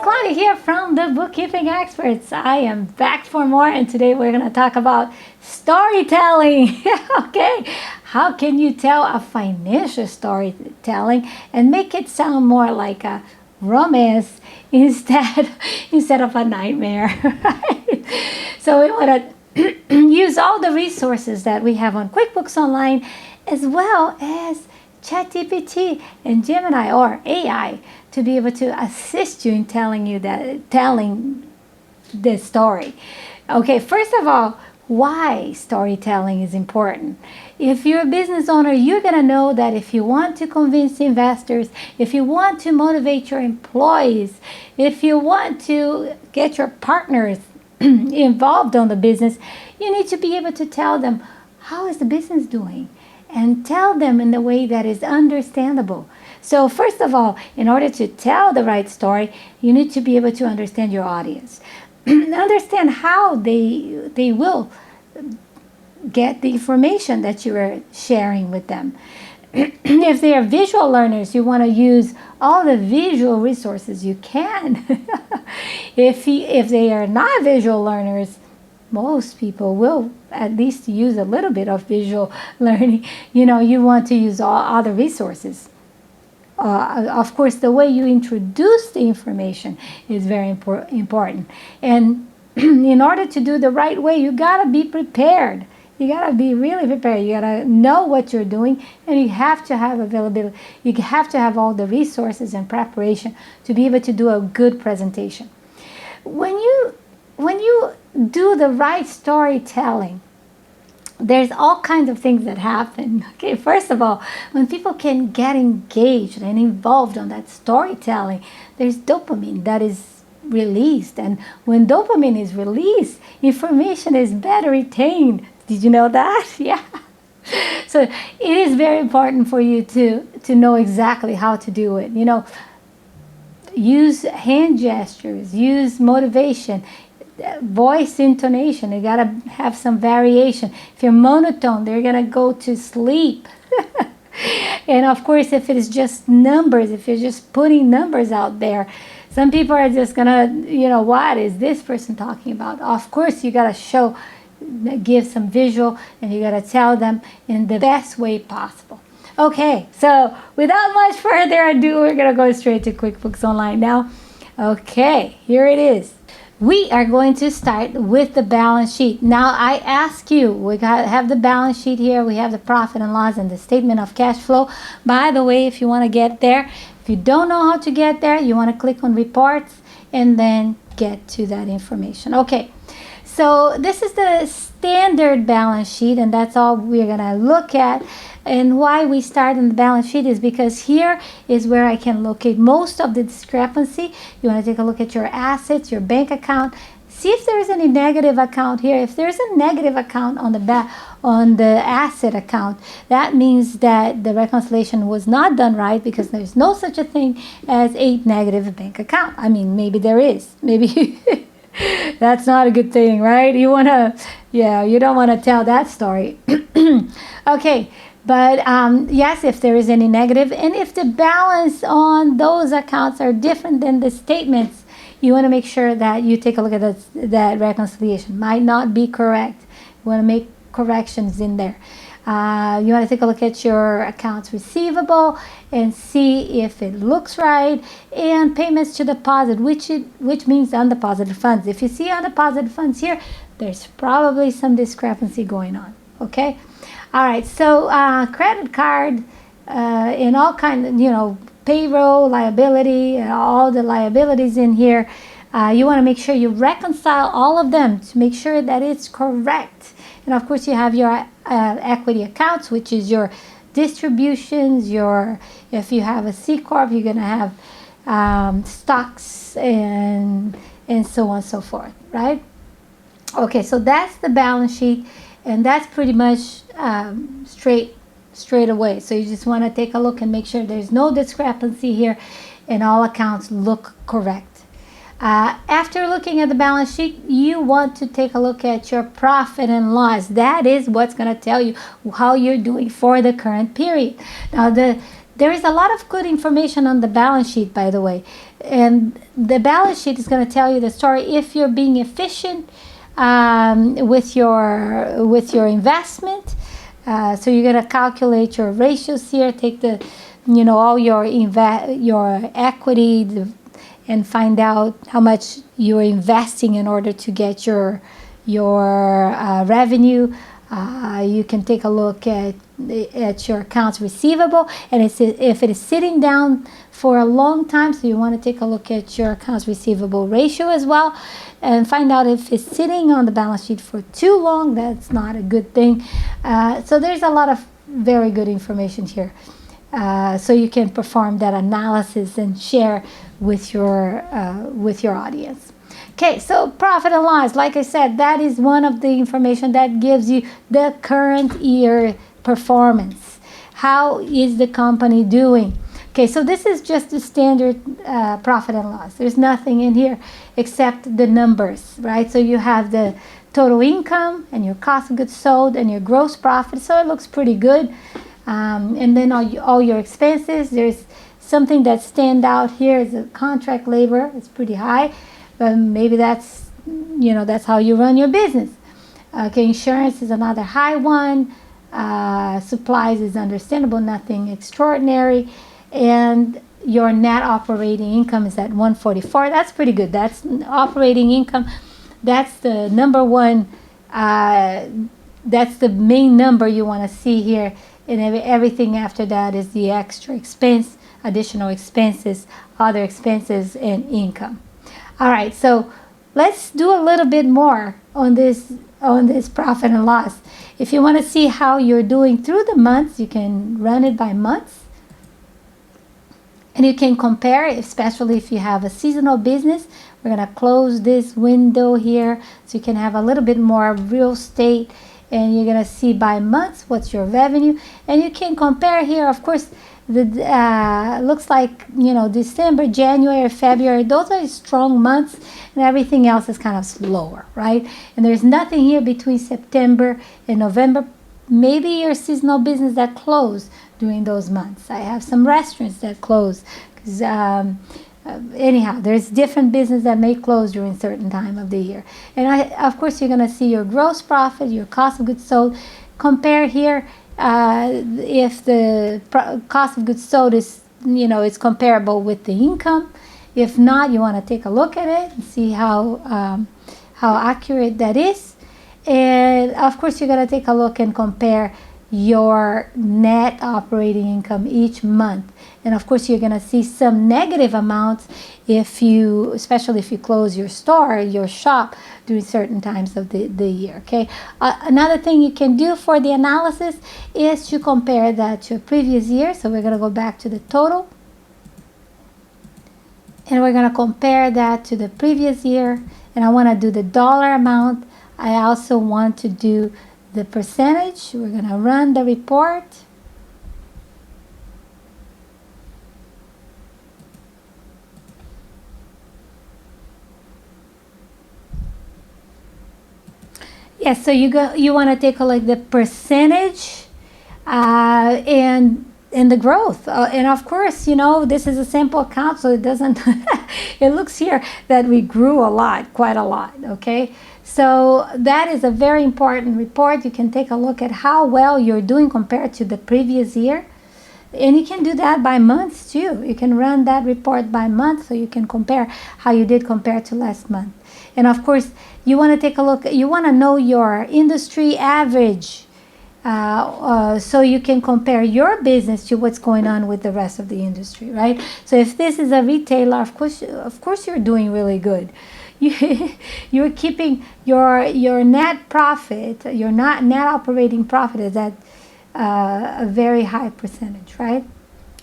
Claudia here from the Bookkeeping Experts. I am back for more, and today we're going to talk about storytelling. Okay, how can you tell a financial storytelling and make it sound more like a romance instead of a nightmare? Right? So we want to use all the resources that we have on QuickBooks Online, as well as ChatGPT and Gemini or AI, to be able to assist you in telling the story. Okay, first of all, why storytelling is important. If you're a business owner, you're going to know that if you want to convince investors, if you want to motivate your employees, if you want to get your partners involved on the business, you need to be able to tell them, how is the business doing? And tell them in the way that is understandable. So first of all, in order to tell the right story, you need to be able to understand your audience. Understand how they will get the information that you are sharing with them. If they are visual learners, you want to use all the visual resources you can. If they are not visual learners, most people will at least use a little bit of visual learning. You want to use all other resources. Of course, the way you introduce the information is very important. And in order to do the right way, you got to be prepared. You got to be really prepared. You got to know what you're doing, and you have to have availability. You have to have all the resources and preparation to be able to do a good presentation. When you do the right storytelling, there's all kinds of things that happen. Okay, first of all, when people can get engaged and involved on that storytelling, there's dopamine that is released. And when dopamine is released, information is better retained. Did you know that? Yeah. So it is very important for you to know exactly how to do it. Use hand gestures, use motivation, voice intonation. You gotta have some variation. If you're monotone, they're gonna go to sleep. And of course, if it is just numbers, if you're just putting numbers out there, some people are just gonna, what is this person talking about? Of course, you gotta give some visual, and you gotta tell them in the best way possible. Okay, so without much further ado, we're gonna go straight to QuickBooks Online now. Okay, here it is. We are going to start with the balance sheet. Now, I ask you, we have the balance sheet here. We have the profit and loss and the statement of cash flow. By the way, if you want to get there, if you don't know how to get there, you want to click on reports and then get to that information. Okay, so this is the standard balance sheet, and that's all we're going to look at. And why we start in the balance sheet is because here is where I can locate most of the discrepancy. You want to take a look at your assets, your bank account. See if there's any negative account here. If there's a negative account on the asset account, that means that the reconciliation was not done right, because there's no such a thing as a negative bank account. I mean, maybe there is. Maybe that's not a good thing, right? You don't want to tell that story. Okay. But yes, if there is any negative, and if the balance on those accounts are different than the statements, you want to make sure that you take a look at that reconciliation. Might not be correct. You want to make corrections in there. You want to take a look at your accounts receivable and see if it looks right, and payments to deposit, which means undeposited funds. If you see undeposited funds here, there's probably some discrepancy going on. Okay. All right, so credit card and all kinds of, payroll, liability, all the liabilities in here. You want to make sure you reconcile all of them to make sure that it's correct. And of course, you have your equity accounts, which is your distributions. If you have a C Corp, you're going to have stocks and so on and so forth, right? Okay, so that's the balance sheet. And that's pretty much straight away. So you just want to take a look and make sure there's no discrepancy here and all accounts look correct. After looking at the balance sheet, you want to take a look at your profit and loss. That is what's going to tell you how you're doing for the current period. Now, the There is a lot of good information on the balance sheet, by the way. And the balance sheet is going to tell you the story if you're being efficient with your investment. So you're going to calculate your ratios here, take all your equity and find out how much you're investing in order to get your revenue. You can take a look at your accounts receivable, and if it is sitting down for a long time, so you want to take a look at your accounts receivable ratio as well, and find out if it's sitting on the balance sheet for too long. That's not a good thing. So there's a lot of very good information here, so you can perform that analysis and share with your audience. Okay, so profit and loss, like I said, that is one of the information that gives you the current year performance. How is the company doing? Okay, so this is just the standard profit and loss. There's nothing in here except the numbers, right? So you have the total income and your cost of goods sold and your gross profit. So it looks pretty good. And then all your expenses. There's something that stand out here is the contract labor. It's pretty high. But maybe that's how you run your business. Okay, insurance is another high one. Supplies is understandable, nothing extraordinary. And your net operating income is at 144. That's pretty good. That's operating income. That's the number one. That's the main number you want to see here. And everything after that is the extra expense, additional expenses, other expenses, and income. All right, so let's do a little bit more on this profit and loss. If you want to see how you're doing through the months, you can run it by months. And you can compare, especially if you have a seasonal business. We're going to close this window here so you can have a little bit more real estate. And you're going to see by months what's your revenue. And you can compare here, of course, looks like December, January, February, those are strong months, and everything else is kind of slower, right? And there's nothing here between September and November. Maybe your seasonal business that close during those months. I have some restaurants that close because anyhow, there's different business that may close during certain time of the year. And of course you're going to see your gross profit, your cost of goods sold. Compare here if the cost of goods sold is it's comparable with the income. If not, you want to take a look at it and see how accurate that is. And of course you're going to take a look and compare your net operating income each month. And of course you're going to see some negative amounts especially if you close your store, your shop during certain times of the year. Okay. Another thing you can do for the analysis is to compare that to a previous year. So we're going to go back to the total, and we're going to compare that to the previous year. And I want to do the dollar amount. I also want to do the percentage. We're going to run the report. Yes, so you want to take a look at the percentage and the growth. And of course, this is a sample account, so it doesn't, it looks here that we grew a lot, quite a lot, okay? So that is a very important report. You can take a look at how well you're doing compared to the previous year. And you can do that by months too. You can run that report by month so you can compare how you did compared to last month. And of course, you want to take a look, you want to know your industry average so you can compare your business to what's going on with the rest of the industry, right? So if this is a retailer, of course you're doing really good. You're keeping your net profit, your net operating profit is at a very high percentage, right?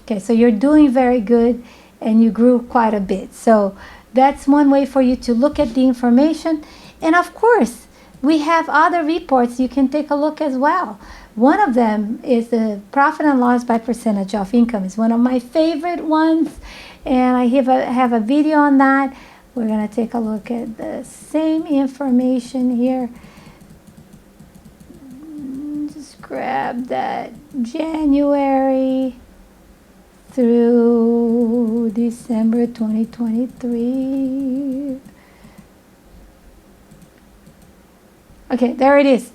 Okay, so you're doing very good and you grew quite a bit. So that's one way for you to look at the information. And of course, we have other reports you can take a look as well. One of them is the profit and loss by percentage of income. It's one of my favorite ones, and I have a video on that. We're going to take a look at the same information here. Just grab that January. through December 2023. Okay, there it is.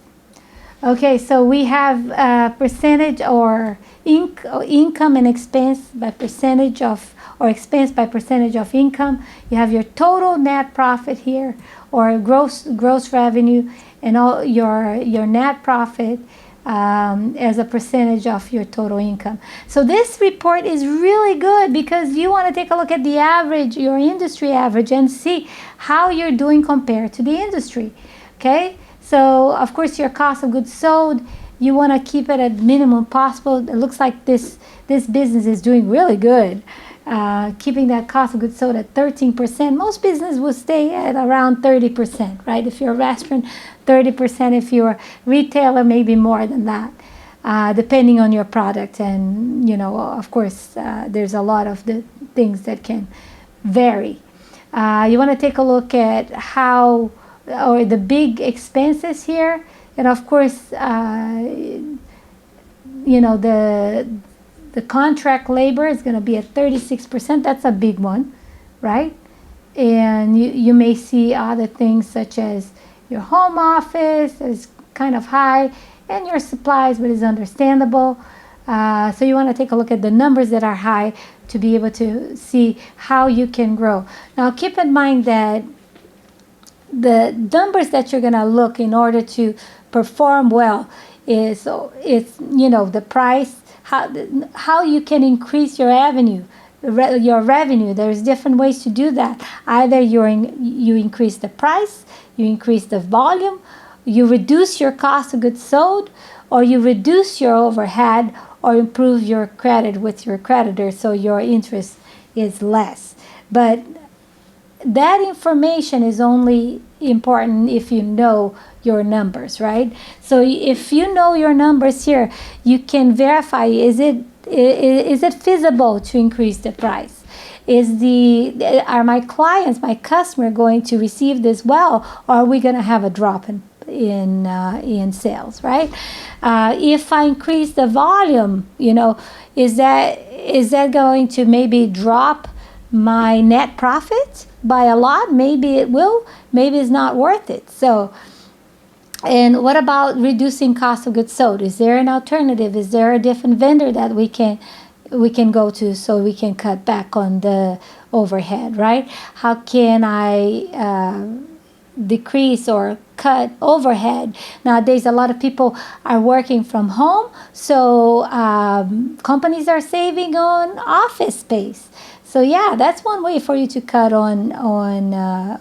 Okay, so we have percentage or income and expense by percentage of, or expense by percentage of income. You have your total net profit here, or gross revenue, and all your net profit as a percentage of your total income. So this report is really good because you want to take a look at the average, your industry average, and see how you're doing compared to the industry. Okay, so of course your cost of goods sold, you want to keep it at minimum possible. It looks like this business is doing really good. Keeping that cost of goods sold at 13%. Most business will stay at around 30%, right? If you're a restaurant, 30%. If you're a retailer, maybe more than that, depending on your product. And, you know, of course, there's a lot of the things that can vary. You want to take a look at how, or the big expenses here. And of course, you know, the contract labor is going to be at 36%. That's a big one, right? And you may see other things such as your home office is kind of high, and your supplies, but is understandable. So you want to take a look at the numbers that are high to be able to see how you can grow. Now keep in mind that the numbers that you're going to look in order to perform well is, you know, the price, how you can increase your revenue. There's different ways to do that. Either you increase the price, you increase the volume, you reduce your cost of goods sold, or you reduce your overhead, or improve your credit with your creditor so your interest is less. But that information is only important if you know your numbers, right? So if you know your numbers here, you can verify, is it feasible to increase the price? Are my clients, my customer, going to receive this well, or are we going to have a drop in sales, right? If I increase the volume, you know, is that going to maybe drop my net profit by a lot? Maybe it will, maybe it's not worth it. So, and what about reducing cost of goods sold? Is there an alternative? Is there a different vendor that we can go to so we can cut back on the overhead, right? How can I decrease or cut overhead? Nowadays, a lot of people are working from home, so companies are saving on office space. So yeah, that's one way for you to cut on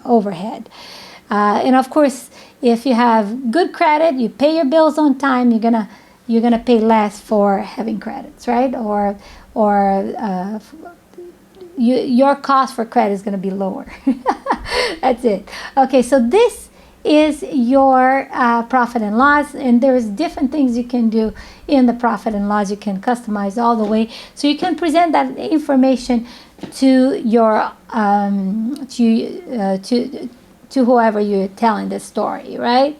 overhead. And of course, if you have good credit, you pay your bills on time, you're gonna pay less for having credits, right? Or your cost for credit is gonna be lower. That's it. Okay, so this is your profit and loss, and there's different things you can do in the profit and loss. You can customize all the way, so you can present that information to your to whoever you're telling the story, right?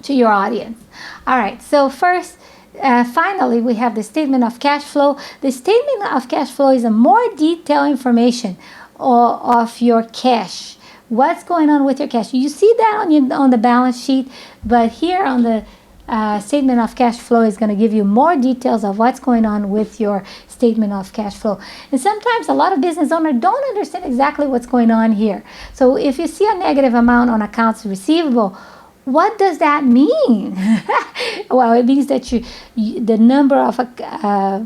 To your audience. All right, so first, finally, we have the statement of cash flow. The statement of cash flow is a more detailed information of your cash. What's going on with your cash? You see that on the balance sheet, but here on the statement of cash flow is going to give you more details of what's going on with your statement of cash flow. And sometimes a lot of business owners don't understand exactly what's going on here. So if you see a negative amount on accounts receivable, what does that mean? Well, it means that the number of a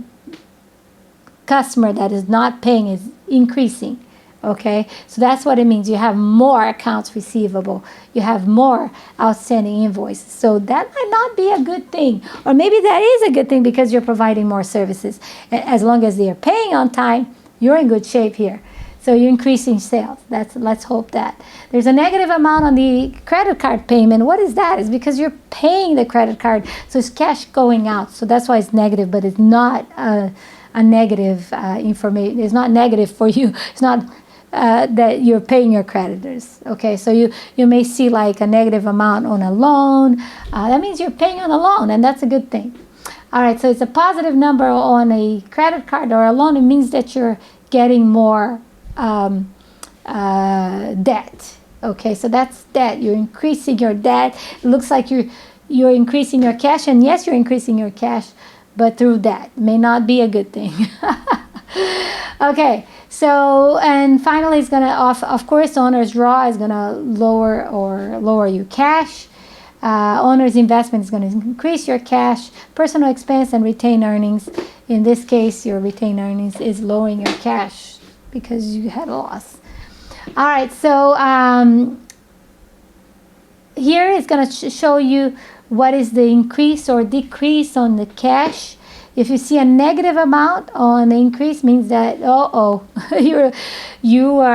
customer that is not paying is increasing. Okay, so that's what it means. You have more accounts receivable. You have more outstanding invoices. So that might not be a good thing. Or maybe that is a good thing because you're providing more services. As long as they're paying on time, you're in good shape here. So you're increasing sales. Let's hope that. There's a negative amount on the credit card payment. What is that? It's because you're paying the credit card. So it's cash going out. So that's why it's negative, but it's not a negative information. It's not negative for you. It's not that you're paying your creditors. Okay, so you may see like a negative amount on a loan. That means you're paying on a loan, and that's a good thing. All right, so it's a positive number on a credit card or a loan. It means that you're getting more debt. Okay, so that's debt. You're increasing your debt. It looks like you're increasing your cash, and yes, you're increasing your cash, but through debt. May not be a good thing. Okay, so, and finally, it's gonna of course, owner's draw is gonna lower your cash. Owner's investment is going to increase your cash, personal expense, and retained earnings. In this case, your retained earnings is lowering your cash because you had a loss. All right, so here is going to show you what is the increase or decrease on the cash. If you see a negative amount on the increase, means that you're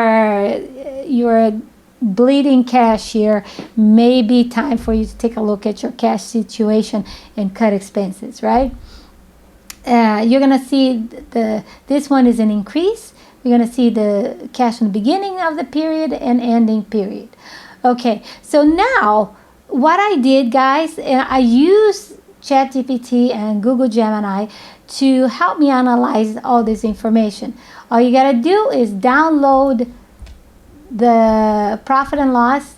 bleeding cash here. Maybe time for you to take a look at your cash situation and cut expenses, right? You're gonna see this one is an increase. You're gonna see the cash in the beginning of the period and ending period. Okay, so now what I did, guys, I used ChatGPT and Google Gemini to help me analyze all this information. All you gotta do is download the profit and loss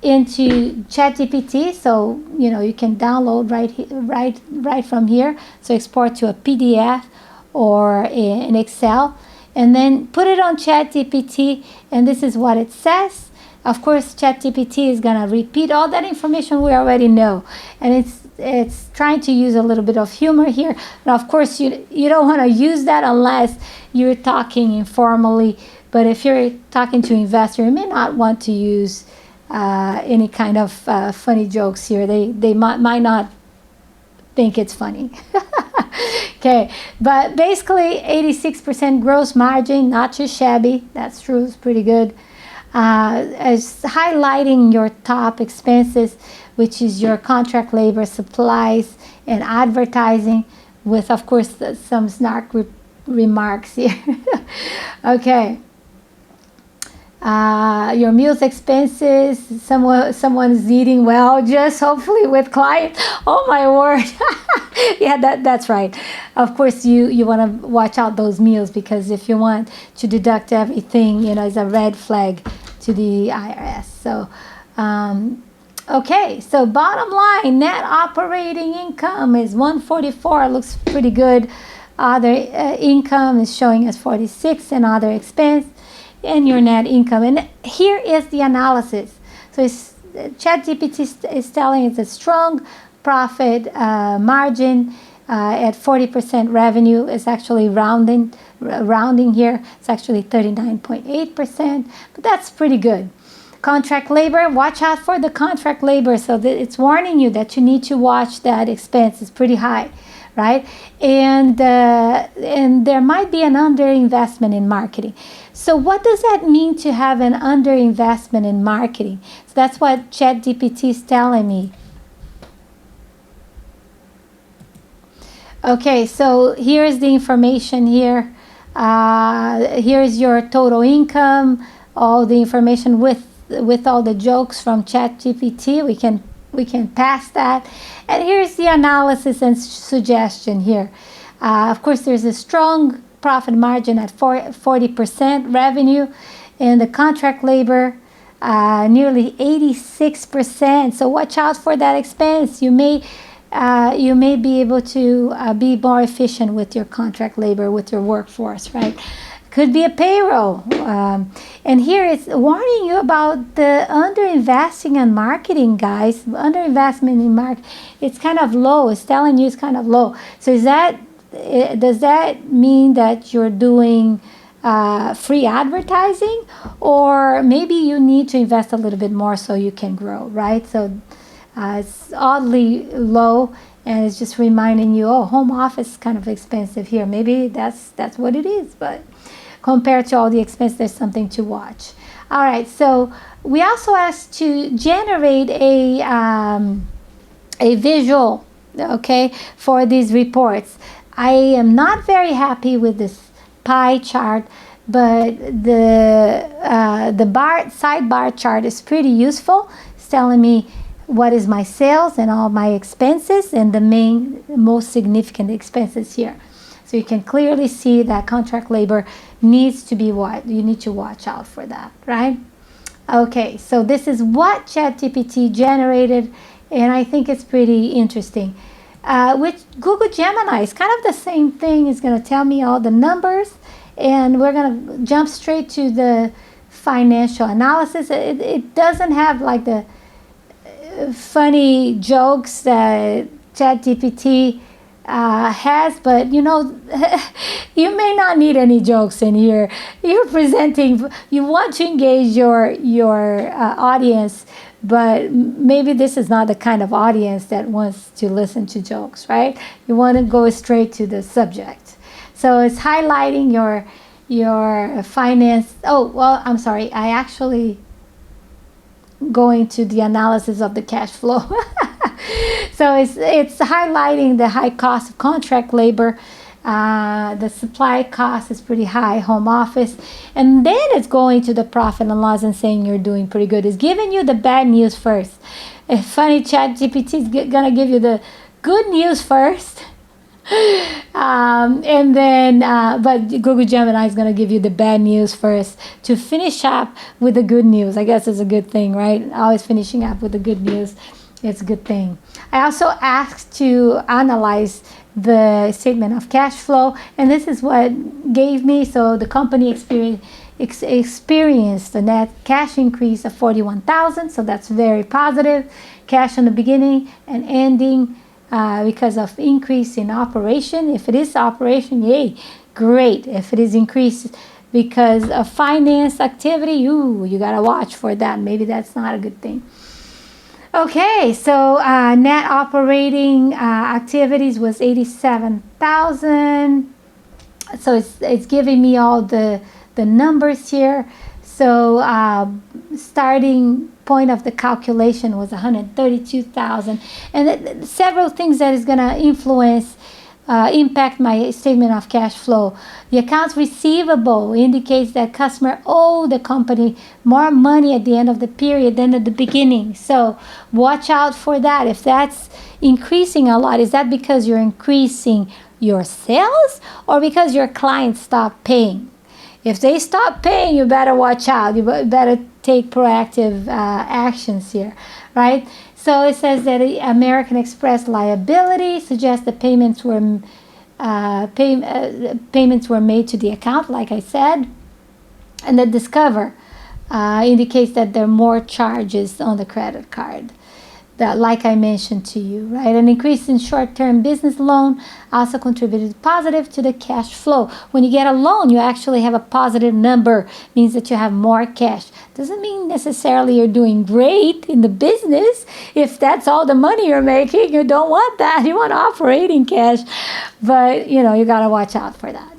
into ChatGPT, so you can download right from here. So export to a PDF or an Excel, and then put it on ChatGPT, and this is what it says. Of course, ChatGPT is gonna repeat all that information we already know, and it's trying to use a little bit of humor here. Now, of course, you don't want to use that unless you're talking informally. But if you're talking to an investor, you may not want to use any kind of funny jokes here. They might not think it's funny. Okay, but basically 86% gross margin, not too shabby. That's true, it's pretty good. As highlighting your top expenses, which is your contract labor, supplies, and advertising, with, of course, some snark remarks here. Okay. Your meals expenses, someone's eating well, just hopefully with clients. Oh my word. Yeah, that's right. Of course, you want to watch out those meals, because if you want to deduct everything, it's a red flag to the IRS. So, okay, so bottom line, net operating income is 144. Looks pretty good. Other income is showing as 46, and other expense, and your net income. And here is the analysis. So ChatGPT is telling it's a strong profit margin at 40% revenue. It's actually rounding here. It's actually 39.8%, but that's pretty good. Contract labor, watch out for the contract labor. So it's warning you that you need to watch that expense. It's pretty high, right? And there might be an underinvestment in marketing. So what does that mean to have an underinvestment in marketing? So that's what ChatGPT is telling me. Okay, so here's the information here. Here's your total income, all the information with all the jokes from ChatGPT. We can pass that. And here's the analysis and suggestion here. Of course, there's a strong profit margin at 40% revenue, and the contract labor nearly 86%. So watch out for that expense. You may be able to be more efficient with your contract labor, with your workforce, right? Could be a payroll. And here it's warning you about the underinvesting in marketing, guys. Underinvestment in marketing, it's kind of low. It's telling you it's kind of low. So does that mean that you're doing free advertising? Or maybe you need to invest a little bit more so you can grow, right? So it's oddly low, and it's just reminding you, home office is kind of expensive here. Maybe that's what it is, but compared to all the expense, there's something to watch. All right, so we also asked to generate a visual, okay, for these reports. I am not very happy with this pie chart, but the sidebar chart is pretty useful. It's telling me what is my sales and all my expenses and the most significant expenses here. So you can clearly see that contract labor needs to be what you need to watch out for that, right? Okay, so this is what ChatGPT generated, and I think it's pretty interesting. With Google Gemini, it's kind of the same thing. It's going to tell me all the numbers, and we're going to jump straight to the financial analysis. It doesn't have like the funny jokes that ChatGPT has, but you know, you may not need any jokes in here. You're presenting, you want to engage your audience, but maybe this is not the kind of audience that wants to listen to jokes, right? You want to go straight to the subject. So it's highlighting your finance. Oh, well, I'm sorry. I actually going to the analysis of the cash flow. So it's highlighting the high cost of contract labor. The supply cost is pretty high, home office. And then it's going to the profit and loss and saying you're doing pretty good. It's giving you the bad news first. A funny ChatGPT is going to give you the good news first. And then, but Google Gemini is going to give you the bad news first to finish up with the good news. I guess it's a good thing, right? Always finishing up with the good news. It's a good thing. I also asked to analyze the statement of cash flow, and this is what gave me. So the company experienced a net cash increase of 41,000. So that's very positive. Cash in the beginning and ending because of increase in operation. If it is operation, yay, great. If it is increased because of finance activity, you gotta watch for that. Maybe that's not a good thing. Okay, so net operating activities was 87,000. So it's giving me all the numbers here. So starting point of the calculation was 132,000, and several things that is going to impact my statement of cash flow. The accounts receivable indicates that customer owe the company more money at the end of the period than at the beginning. So watch out for that. If that's increasing a lot, is that because you're increasing your sales or because your clients stop paying? If they stop paying, you better watch out. You better take proactive actions here, right? So it says that American Express liability suggests that payments were made to the account, like I said, and the Discover indicates that there are more charges on the credit card. That, like I mentioned to you, right? An increase in short-term business loan also contributed positive to the cash flow. When you get a loan, you actually have a positive number. Means that you have more cash. Doesn't mean necessarily you're doing great in the business. If that's all the money you're making, you don't want that. You want operating cash. But, you got to watch out for that.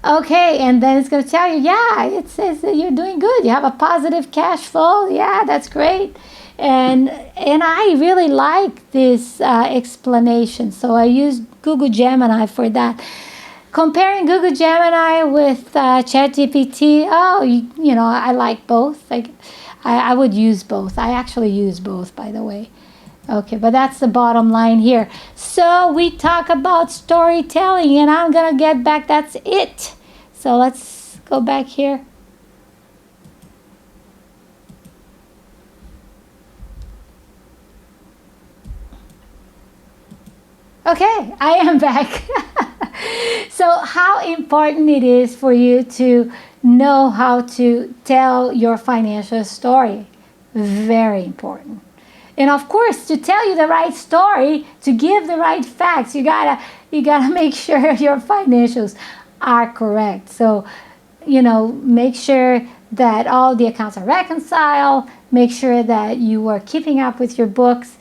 Okay, and then it's going to tell you, yeah, it says that you're doing good. You have a positive cash flow. Yeah, that's great. And I really like this explanation, so I used Google Gemini for that. Comparing Google Gemini with ChatGPT, I like both. I would use both. I actually use both, by the way. Okay, but that's the bottom line here. So we talk about storytelling, and I'm gonna get back. That's it. So let's go back here. Okay, I am back. So how important it is for you to know how to tell your financial story. Very important. And of course, to tell you the right story, to give the right facts, you gotta make sure your financials are correct. So, make sure that all the accounts are reconciled, make sure that you are keeping up with your books,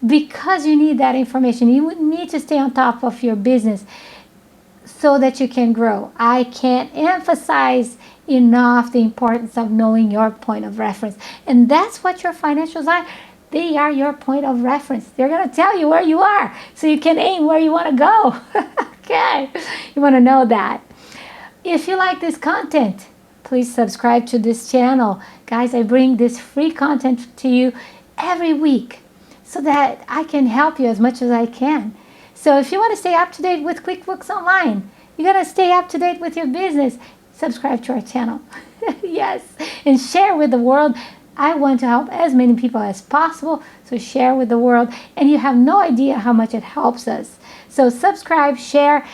because you need that information. You need to stay on top of your business so that you can grow. I can't emphasize enough the importance of knowing your point of reference. And that's what your financials are. They are your point of reference. They're going to tell you where you are so you can aim where you want to go. Okay, you want to know that. If you like this content, please subscribe to this channel. Guys, I bring this free content to you every week. so that I can help you as much as I can. So if you want to stay up to date with QuickBooks Online, you got to stay up to date with your business, subscribe to our channel. Yes, and share with the world. I want to help as many people as possible, so share with the world, and you have no idea how much it helps us. So subscribe, share.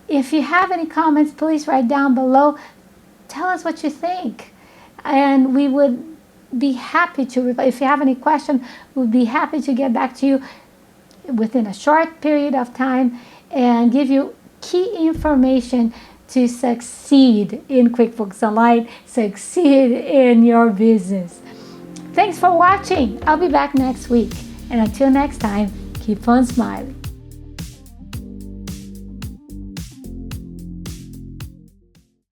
If you have any comments, please write down below. Tell us what you think, and we would be happy to reply. If you have any question, we'll be happy to get back to you within a short period of time and give you key information to succeed in QuickBooks Online, succeed in your business. Thanks for watching. I'll be back next week. And until next time, keep on smiling.